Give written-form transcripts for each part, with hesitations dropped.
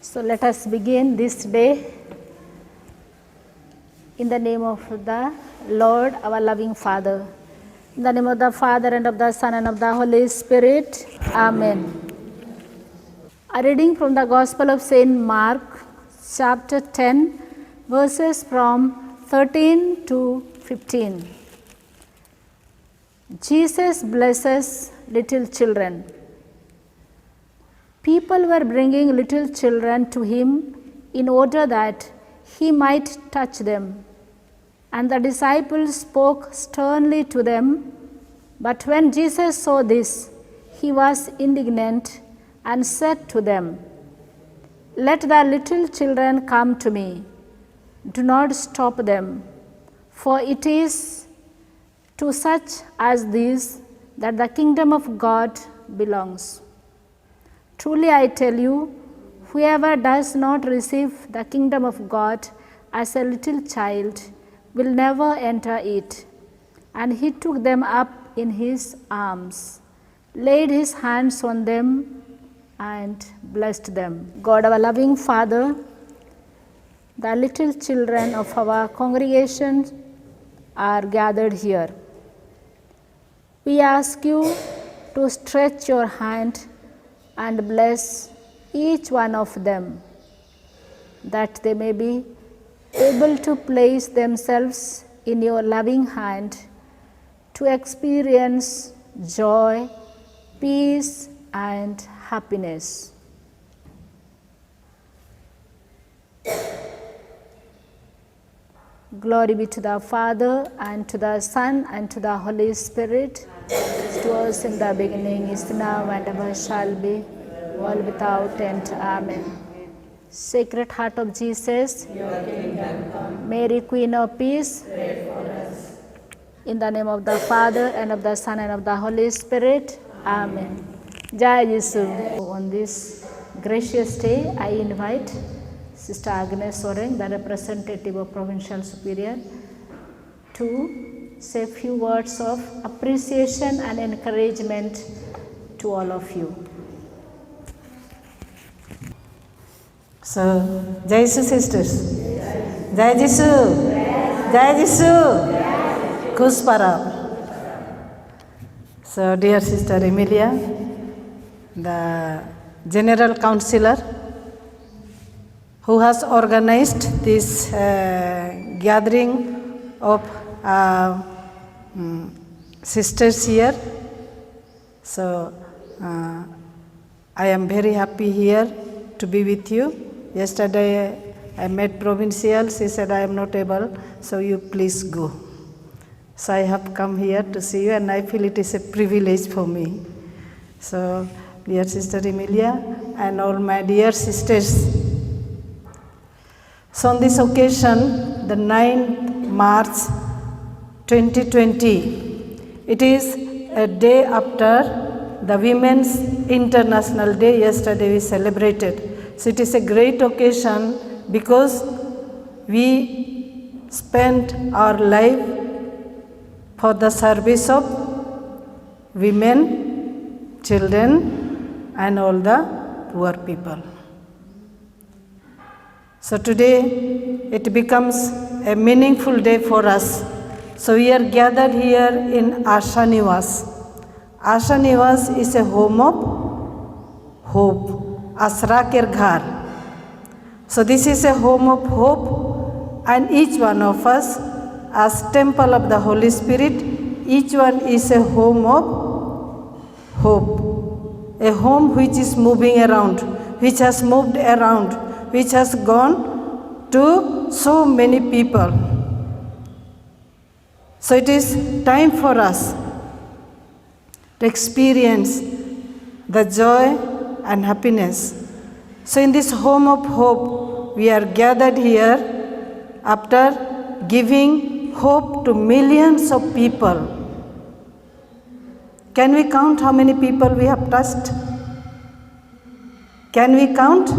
So let us begin this day in the name of the Lord, our loving Father. In the name of the Father, and of the Son, and of the Holy Spirit. Amen. A reading from the Gospel of St. Mark, chapter 10, verses from 13 to 15. Jesus blesses little children. People were bringing little children to him in order that he might touch them. And the disciples spoke sternly to them. But when Jesus saw this, he was indignant and said to them, "Let the little children come to me. Do not stop them, for it is to such as these that the kingdom of God belongs. Truly I tell you, whoever does not receive the kingdom of God as a little child will never enter it." And he took them up in his arms, laid his hands on them, and blessed them. God, our loving Father, the little children of our congregation are gathered here. We ask you to stretch your hand and bless each one of them, that they may be able to place themselves in your loving hand to experience joy, peace, and happiness. Glory be to the Father, and to the Son, and to the Holy Spirit, as it was in the beginning, is now, and ever shall be, world without end. Amen. Sacred Heart of Jesus, Mary, Queen of Peace, in the name of the Father, and of the Son, and of the Holy Spirit. Amen. Jai Jesu. On this gracious day, I invite Sister Agnes Soreng, the representative of Provincial Superior, to say a few words of appreciation and encouragement to all of you. So, Jai Jesu sisters. Jai Jesu. Jai Jesu. Kusparab. So, dear Sister Emilia, the General Councillor, who has organized this gathering of sisters here. So, I am very happy here to be with you. Yesterday I met Provincial, she said I am not able, so you please go. So I have come here to see you, and I feel it is a privilege for me. So, dear Sister Emilia and all my dear sisters, so on this occasion, the 9th March 2020, it is a day after the Women's International Day. Yesterday we celebrated. So it is a great occasion because we spent our life for the service of women, children, and all the poor people. So today it becomes a meaningful day for us. So we are gathered here in Asha Nivas. Asha Nivas is a home of hope, Asra Ker Ghar. So this is a home of hope, and each one of us, as temple of the Holy Spirit, each one is a home of hope. A home which is moving around, which has moved around, which has gone to so many people. So it is time for us to experience the joy and happiness. So in this home of hope, we are gathered here after giving hope to millions of people. Can we count how many people we have touched? Can we count?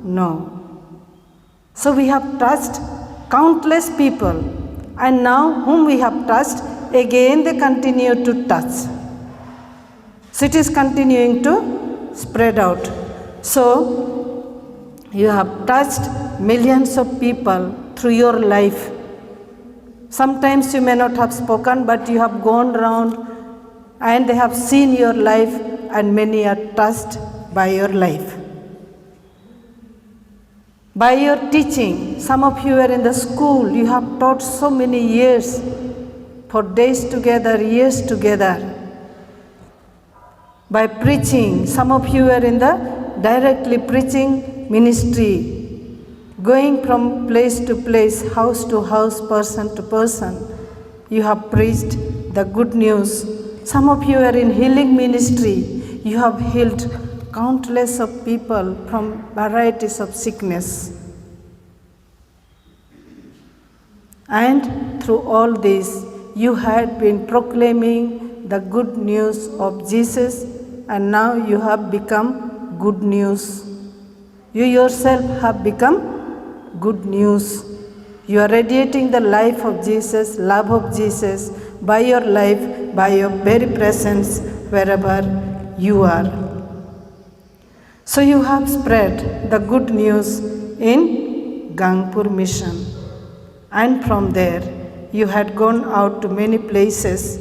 No. So we have touched countless people, and now whom we have touched, again they continue to touch. So it is continuing to spread out. So You have touched millions of people through your life. Sometimes you may not have spoken, but you have gone around and they have seen your life, and many are touched by your life. By your teaching, some of you are in the school, you have taught so many years, for days together, years together. By preaching, some of you are in the directly preaching ministry, going from place to place, house to house, person to person. You have preached the good news. Some of you are in healing ministry. You have healed countless of people from varieties of sickness. And through all this, you had been proclaiming the good news of Jesus, and now you have become good news. You yourself have become good news. You are radiating the life of Jesus, love of Jesus, by your life, by your very presence, wherever you are. So you have spread the good news in Gangpur Mission. And from there, you had gone out to many places,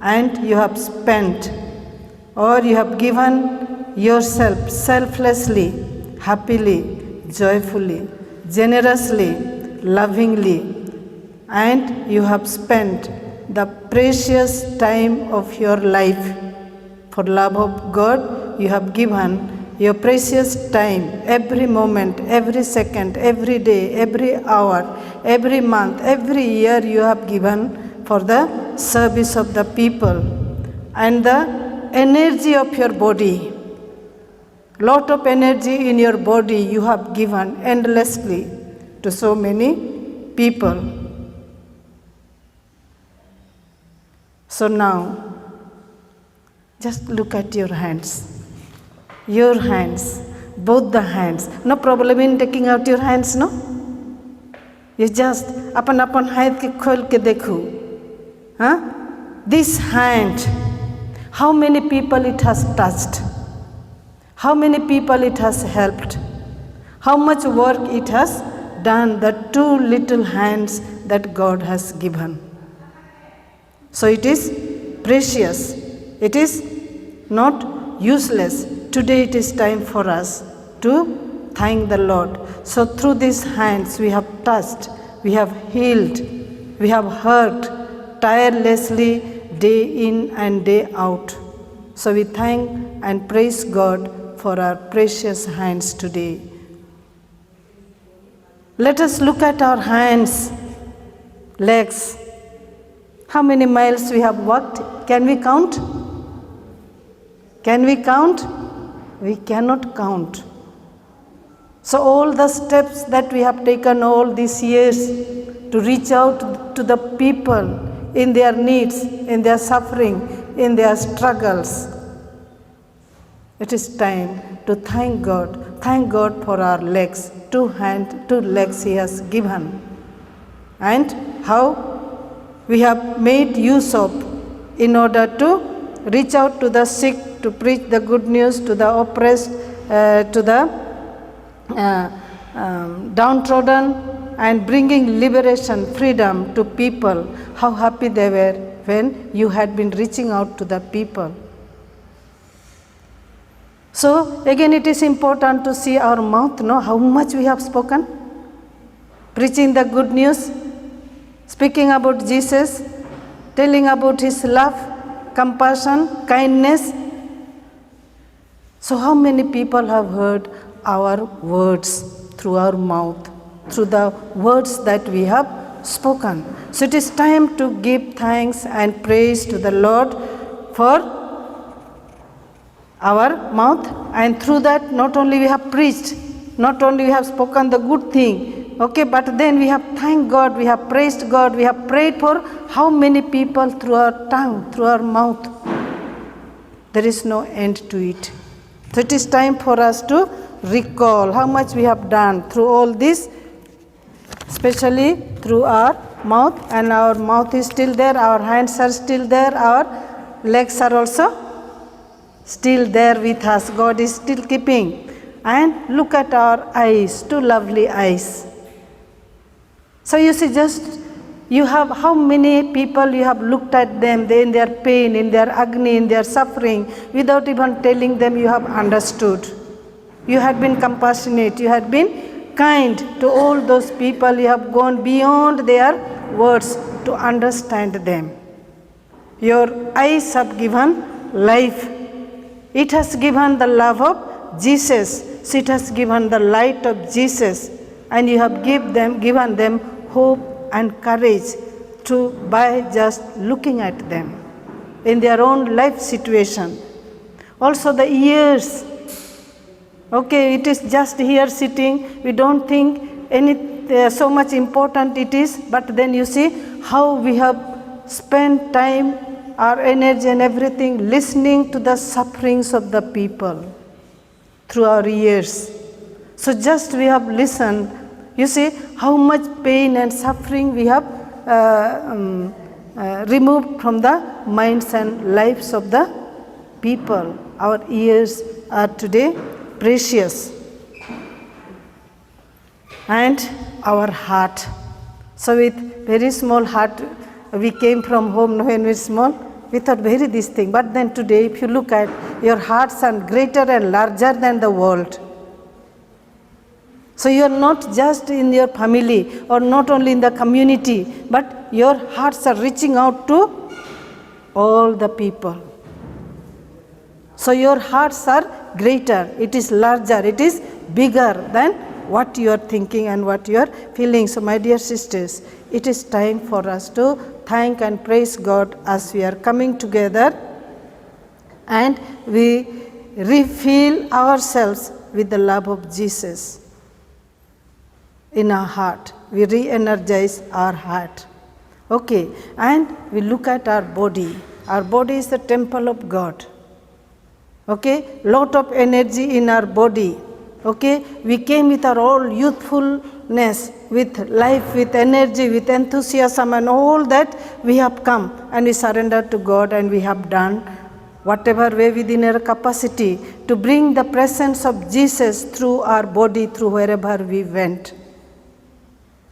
and you have spent, or you have given yourself selflessly, happily, joyfully, generously, lovingly, and you have spent the precious time of your life. For love of God, you have given your precious time, every moment, every second, every day, every hour, every month, every year you have given for the service of the people. And the energy of your body, lot of energy in your body you have given endlessly to so many people. So now, just look at your hands. Your hands, both the hands. No problem in taking out your hands, no? You just अपन हाथ के खोल के देखो. This hand, how many people it has touched? How many people it has helped? How much work it has done, the two little hands that God has given. So it is precious. It is not useless. Today it is time for us to thank the Lord. So through these hands we have touched, we have healed, we have hurt tirelessly day in and day out. So we thank and praise God for our precious hands today. Let us look at our hands, legs. How many miles we have walked? Can we count? Can we count? We cannot count. So all the steps that we have taken all these years to reach out to the people in their needs, in their suffering, in their struggles. It is time to thank God. Thank God for our legs, two legs He has given. And how we have made use of in order to reach out to the sick, to preach the good news to the oppressed, to the downtrodden, and bringing liberation, freedom to people. How happy they were when you had been reaching out to the people. So again it is important to see our mouth, no, how much we have spoken. Preaching the good news, speaking about Jesus, telling about His love, compassion, kindness. So how many people have heard our words through our mouth, through the words that we have spoken? So it is time to give thanks and praise to the Lord for our mouth, and through that not only we have preached, not only we have spoken the good thing, okay, but then we have thanked God, we have praised God, we have prayed for how many people through our tongue, through our mouth. There is no end to it. So it is time for us to recall how much we have done through all this, especially through our mouth. And our mouth is still there, our hands are still there, our legs are also still there with us. God is still keeping and look at our eyes, two lovely eyes. So you see, just you have how many people you have looked at them, they in their pain, in their agony, in their suffering, without even telling them you have understood. You had been compassionate, you had been kind to all those people, you have gone beyond their words to understand them. Your eyes have given life. It has given the love of Jesus. So it has given the light of Jesus. And you have given them hope and courage to by just looking at them in their own life situation. Also the ears. Okay, it is just here sitting. We don't think so much important it is. But then you see how we have spent time, our energy and everything listening to the sufferings of the people through our ears. So just we have listened. You see how much pain and suffering we have removed from the minds and lives of the people. Our ears are today precious. And our heart. So with very small heart, we came from home when we were small, we thought very this thing. But then today, if you look at your hearts are greater and larger than the world. So you are not just in your family or not only in the community, but your hearts are reaching out to all the people. So your hearts are greater, it is larger, it is bigger than what you are thinking and what you are feeling. So my dear sisters, it is time for us to thank and praise God as we are coming together and we refill ourselves with the love of Jesus in our heart. We re-energize our heart. Okay, and we look at our body. Our body is the temple of God. Okay, lot of energy in our body. Okay, we came with our all youthfulness, with life, with energy, with enthusiasm and all that we have come and we surrendered to God and we have done whatever way within our capacity to bring the presence of Jesus through our body, through wherever we went.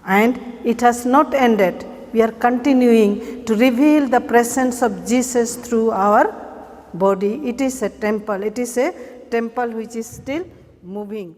And it has not ended. We are continuing to reveal the presence of Jesus through our body. It is a temple. It is a temple which is still moving.